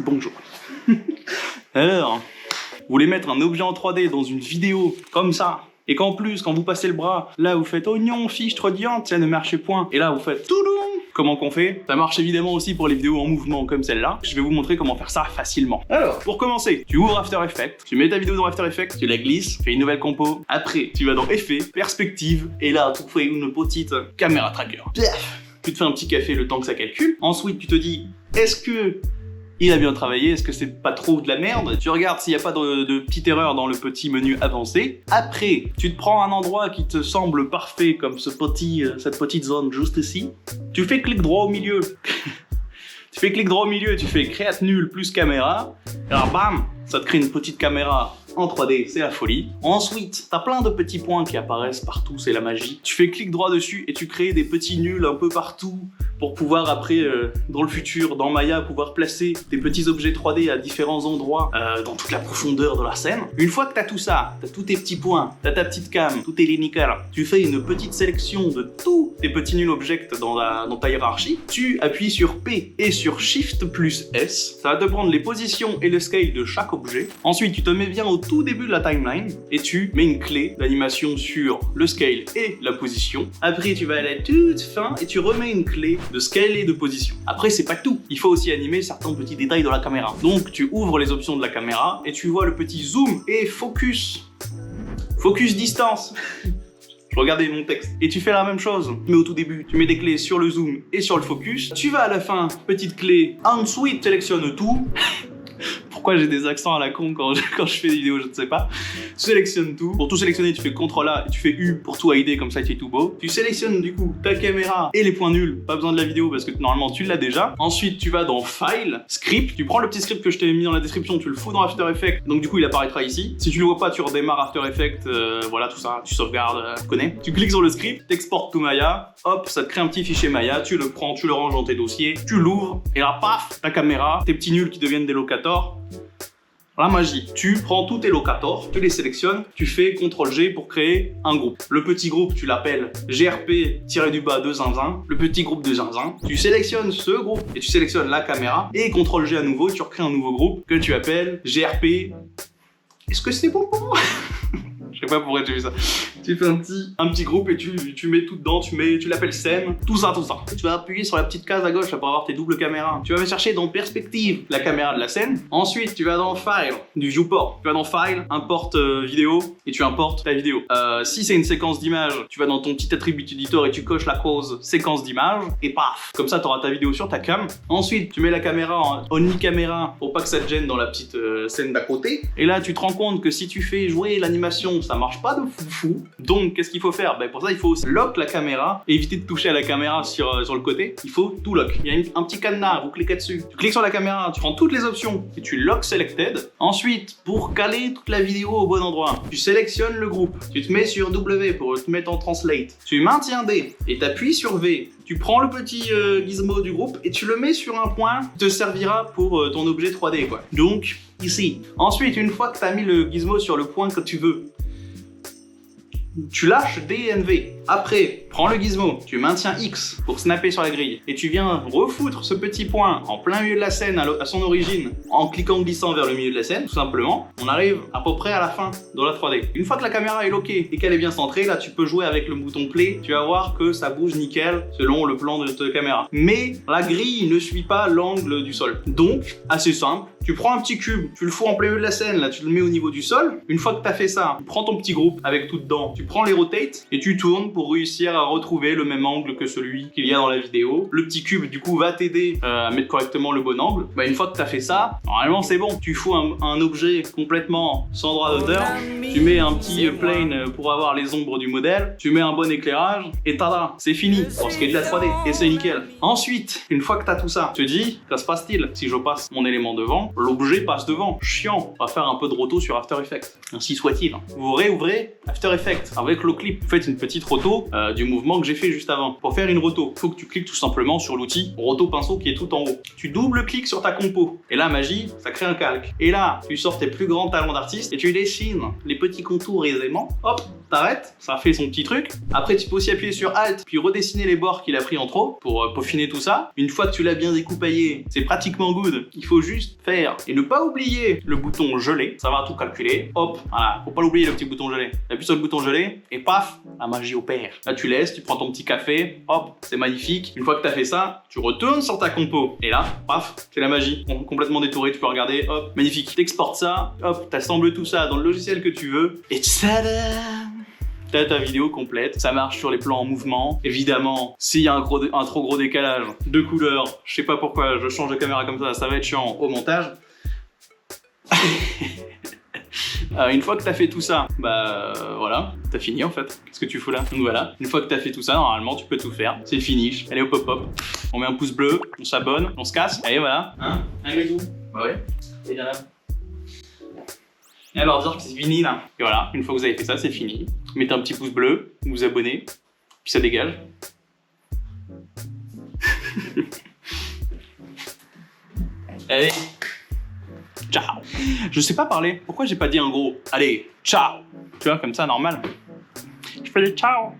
Bonjour. Alors, vous voulez mettre un objet en 3D dans une vidéo comme ça, et qu'en plus, quand vous passez le bras, là vous faites oignon, fiche, trodiante, ça ne marche point, et là vous faites touloum. Comment qu'on fait? Ça marche évidemment aussi pour les vidéos en mouvement comme celle-là. Je vais vous montrer comment faire ça facilement. Alors, pour commencer, tu ouvres After Effects, tu mets ta vidéo dans After Effects, tu la glisses, fais une nouvelle compo. Après, tu vas dans Effets, Perspective, et là, tu fais une petite caméra tracker. Tu te fais un petit café le temps que ça calcule. Ensuite, tu te dis, est-ce que il a bien travaillé, est-ce que c'est pas trop de la merde? Tu regardes s'il n'y a pas de petite erreur dans le petit menu avancé. Après, tu te prends un endroit qui te semble parfait, comme cette petite zone juste ici. Tu fais clic droit au milieu. Tu fais clic droit au milieu et tu fais Create Nul plus caméra. Alors bam, ça te crée une petite caméra en 3D, c'est la folie. Ensuite, t'as plein de petits points qui apparaissent partout, c'est la magie. Tu fais clic droit dessus et tu crées des petits nuls un peu partout pour pouvoir après, dans le futur, dans Maya, pouvoir placer des petits objets 3D à différents endroits dans toute la profondeur de la scène. Une fois que t'as tout ça, t'as tous tes petits points, t'as ta petite cam, tout est nickel, tu fais une petite sélection de tous tes petits nuls objects dans ta hiérarchie, tu appuies sur P et sur Shift plus S, ça va te prendre les positions et le scale de chaque objet. Ensuite, tu te mets bien au tout début de la timeline et tu mets une clé d'animation sur le scale et la position. Après, tu vas aller à toute fin et tu remets une clé de scale et de position. Après, c'est pas tout. Il faut aussi animer certains petits détails de la caméra. Donc, tu ouvres les options de la caméra et tu vois le petit zoom et focus. Focus distance. Je regardais mon texte. Et tu fais la même chose, mais au tout début, tu mets des clés sur le zoom et sur le focus. Tu vas à la fin, petite clé. Ensuite, sélectionne tout. Pourquoi j'ai des accents à la con quand je fais des vidéos, je ne sais pas. Sélectionne tout. Pour tout sélectionner, tu fais CTRL A et tu fais U pour tout hider, comme ça tu es tout beau. Tu sélectionnes du coup ta caméra et les points nuls. Pas besoin de la vidéo parce que normalement tu l'as déjà. Ensuite, tu vas dans File, Script. Tu prends le petit script que je t'ai mis dans la description, tu le fous dans After Effects. Donc du coup, il apparaîtra ici. Si tu le vois pas, tu redémarres After Effects. Voilà, tout ça. Tu sauvegardes, tu connais. Tu cliques sur le script, t'exportes tout Maya. Hop, ça te crée un petit fichier Maya. Tu le prends, tu le ranges dans tes dossiers. Tu l'ouvres et là, paf, ta caméra, tes petits nuls qui deviennent des locators. La magie, tu prends tous tes locators, tu les sélectionnes, tu fais CTRL-G pour créer un groupe. Le petit groupe, tu l'appelles GRP-2 zinzin, le petit groupe de zinzin. Tu sélectionnes ce groupe et tu sélectionnes la caméra et CTRL-G à nouveau, tu recrées un nouveau groupe que tu appelles GRP. Est-ce que c'est bon pour moi? Je sais pas pourquoi tu fais ça. Tu fais un petit groupe et tu mets tout dedans, tu l'appelles SEM, tout ça. Tu vas appuyer sur la petite case à gauche là, pour avoir tes doubles caméras. Tu vas chercher dans Perspective la caméra de la scène. Ensuite, tu vas dans File, du Viewport. Tu vas dans File, Import vidéo et tu importes ta vidéo. Si c'est une séquence d'images, tu vas dans ton petit attribut editor et tu coches la cause séquence d'image et paf, comme ça tu auras ta vidéo sur ta cam. Ensuite, tu mets la caméra en Only Camera pour pas que ça te gêne dans la petite scène d'à côté. Et là, tu te rends compte que si tu fais jouer l'animation, ça marche pas de fou. Donc, qu'est-ce qu'il faut faire? Pour ça, il faut lock la caméra et éviter de toucher à la caméra sur le côté. Il faut tout lock. Il y a un petit cadenas, vous cliquez dessus. Tu cliques sur la caméra, tu prends toutes les options et tu lock selected. Ensuite, pour caler toute la vidéo au bon endroit, tu sélectionnes le groupe. Tu te mets sur W pour te mettre en translate. Tu maintiens D et tu appuies sur V. Tu prends le petit gizmo du groupe et tu le mets sur un point qui te servira pour ton objet 3D, quoi. Donc, ici. Ensuite, une fois que tu as mis le gizmo sur le point que tu veux, tu lâches D et NV. Après, prends le gizmo, tu maintiens X pour snapper sur la grille et tu viens refoutre ce petit point en plein milieu de la scène à son origine en cliquant glissant vers le milieu de la scène, tout simplement. On arrive à peu près à la fin de la 3D. Une fois que la caméra est lockée et qu'elle est bien centrée, là tu peux jouer avec le bouton play, tu vas voir que ça bouge nickel selon le plan de ta caméra. Mais la grille ne suit pas l'angle du sol. Donc, assez simple, tu prends un petit cube, tu le fous en plein milieu de la scène, là tu le mets au niveau du sol. Une fois que tu as fait ça, tu prends ton petit groupe avec tout dedans, tu prends les rotate et tu tournes pour réussir à retrouver le même angle que celui qu'il y a dans la vidéo. Le petit cube du coup va t'aider à mettre correctement le bon angle. Une fois que tu as fait ça, normalement c'est bon. Tu fous un objet complètement sans droit d'auteur, tu mets un petit plane pour avoir les ombres du modèle, tu mets un bon éclairage et tada, c'est fini pour ce qui est de la 3D et c'est nickel. Ensuite, une fois que tu as tout ça, tu te dis, ça se passe-t-il si je passe mon élément devant, l'objet passe devant. Chiant, on va faire un peu de roto sur After Effects. Ainsi soit-il. Vous réouvrez After Effects avec le clip. Vous faites une petite roto du mouvement que j'ai fait juste avant. Pour faire une roto, il faut que tu cliques tout simplement sur l'outil roto pinceau qui est tout en haut. Tu double-cliques sur ta compo. Et là, magie, ça crée un calque. Et là, tu sors tes plus grands talents d'artiste et tu dessines les petits contours aisément. Hop, t'arrêtes, ça fait son petit truc. Après, tu peux aussi appuyer sur Alt, puis redessiner les bords qu'il a pris en trop pour peaufiner tout ça. Une fois que tu l'as bien découpaillé, c'est pratiquement good. Il faut juste faire et ne pas oublier le bouton gelé. Ça va tout calculer. Hop, voilà, faut pas l'oublier le petit bouton gelé. Appuie sur le bouton gelé et paf, la magie opère. Là, tu laisses, tu prends ton petit café, hop, c'est magnifique. Une fois que t'as fait ça, tu retournes sur ta compo. Et là, paf, c'est la magie. Complètement détouré, tu peux regarder, hop, magnifique. T'exportes ça, hop, t'assembles tout ça dans le logiciel que tu veux. Et tadam! T'as ta vidéo complète, ça marche sur les plans en mouvement. Évidemment, s'il y a un trop gros décalage de couleurs, je sais pas pourquoi je change de caméra comme ça va être chiant au montage. Une fois que t'as fait tout ça, bah voilà, t'as fini en fait. Qu'est-ce que tu fous là? Donc voilà, une fois que t'as fait tout ça, normalement tu peux tout faire. C'est le finish. Allez, hop hop hop. On met un pouce bleu, on s'abonne, on se casse. Allez, voilà. Hein? Allez, tout. Bah ouais. Et bien là. Et alors dire que c'est fini là. Et voilà, une fois que vous avez fait ça, c'est fini. Mettez un petit pouce bleu, vous vous abonnez, puis ça dégage. Allez, ciao. Je sais pas parler. Pourquoi j'ai pas dit un gros allez, ciao? Tu vois, comme ça, normal. Je fais des ciao.